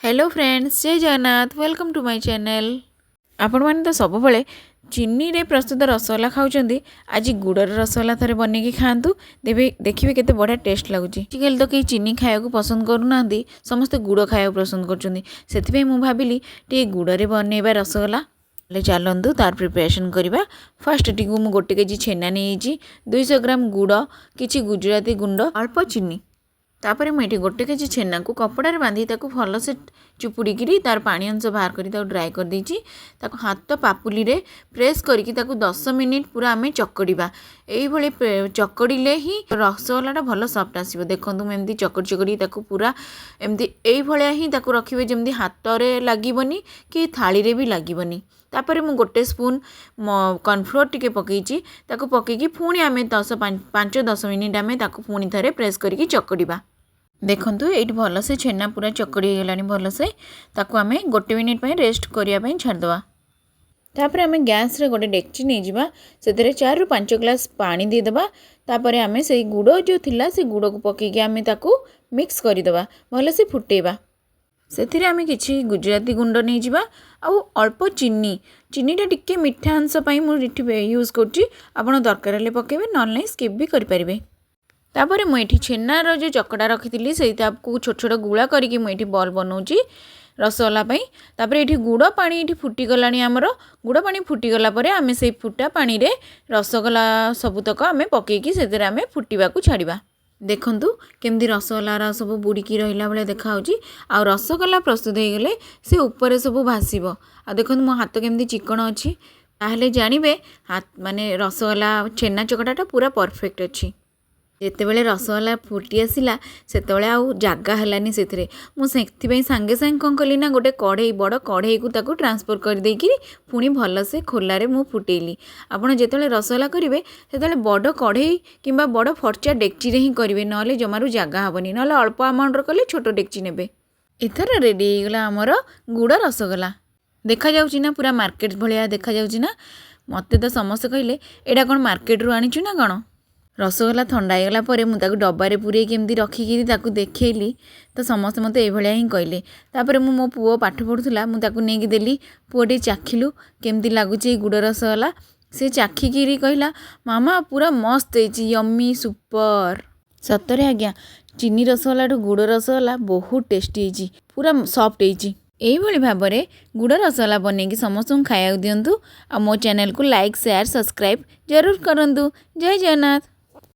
Hello friends, जय Jagannath. Welcome to my channel. आपण मैंने तो सब बेले चीनी रे प्रस्तुत रसगोला खाऊँ। आज गुड़र रसगोला थे बनैकी खातु देखिए केते बढ़िया टेस्ट लगुच। आजिकल तो कहीं चीनी खाया पसंद करूना, समस्ते गुड़ खाया पसंद कर भाविली टे गुड़े बनैबा रसगोला। चलतु तार प्रिपरेशन करवा। फास्ट टी मुझे गोटे केजी छेना नहीं 200 ग्राम गुड़, किसी गुजराती गुंड, अल्प चीनी। तापर मुझे गोटे केजी छेना को कपड़ा बांधी भल से चुपुड़ी तार पानी अंश बाहर कर ड्राए कर देछि। हाथ पापुली रे प्रेस करके 10 मिनिट पूरा आम चकड़ा। यही चकड़े ही रसगोला भल सफ्ट आसो। देखो एमती चकड़ी चकड़ी पूरा एमती यही ही रखिए जमी हाथ में लगभग कि थाली रे भी लगभग। तापर मु गोटे स्पून कॉर्नफ्लोर टिके पकईची पकईकी पुणी आम 5-10 मिनिट आम पुणी थे प्रेस करके चकड़ा। देखंतु ये भल से छेना पूरा चकड़ी गला भल से आम गोटे मिनिट रेस्ट करने छाड़दवा। तापर आम गैस रे गोटे डेक्ची नहीं जावा, से 4-5 ग्लास पानी देदेबा। तापर आम से गुड़ जो थिला से गुड़ को पकईकी आम मिक्स करदेबा, भल से फुटेबा। से आम किसी गुजराती गुंड नहीं जावा आउ अल्प चीनी। चीनीटा टिके मिठा अंश मुझे यूज कर दरकार पकेबे, ना नहीं स्किप भी करें। तापर मुझे छेनार जो चकड़ा रखी से छोट छोट गुला करके मुझे बॉल बनाऊँगी रसगोला। तापर ये गुड़ पानी ये फुटीगला आमर। गुड़ पानी फुटीगला आम से फुटा पानी रे रसगोला सबुतक आम पकईकी से आम फुटा छाड़ा। देखंतु केमती रसगोलार सब बुड़ीकी रहा भाई देखा। आ रसगोला प्रस्तुत हो गले से ऊपर सब भाषब। आ देखो मो हाथ केमती चिकन अच्छी, ताहले जानवे हाथ माने रसगोला छेना चकटाटा पूरा परफेक्ट अच्छी। जितेबाला रसगोला फुटी आसला से जगह है से मुझे सांगे सांगे कौन कली ना गोटे कढ़ई बड़ कढ़ई को ट्रांसफर कर देकी पुणी भल से खोलारे मु फुटेली। आपड़ जिते रसगोला करेंगे से बड़ कढ़ई कि बड़ फर्चा डेक्ची ही करेंगे, ना जमारू जगह हेनी, ना अल्प अमाउंटर कले छोट डेक्ची ने। इथर रेडी होगा आमर गुड़ रसगोला। देखा जाउची ना पूरा मार्केट भाया देखा जाउची ना। मते तो समस्त कहले एटा कौन मार्केट रू आनीचु ना कौन। रसगोला ठंडा होगा पर मुझे डब्बारे पूरे केमती रखिकी देखली तो समस्त मत ये ही कहले। तापर मो पुओ पाठ पढ़ुला मुझे नहीं देली, पुओटे चाखिलु केमती लगुच गुड़ रसगोला। से चाखिकी कहला मामा पूरा मस्त है, यम्मी सुपर। सतरे आज्ञा चीनी रसगोला गुड़ रसगोला बहुत टेस्टी है, पूरा सॉफ्ट है। यही भाव में गुड़ रसगोला बनैकी समस्त खाया दिंतु। आ मो चैनल को लाइक शेयर सब्सक्राइब जरूर करंतु। जय जगन्नाथ।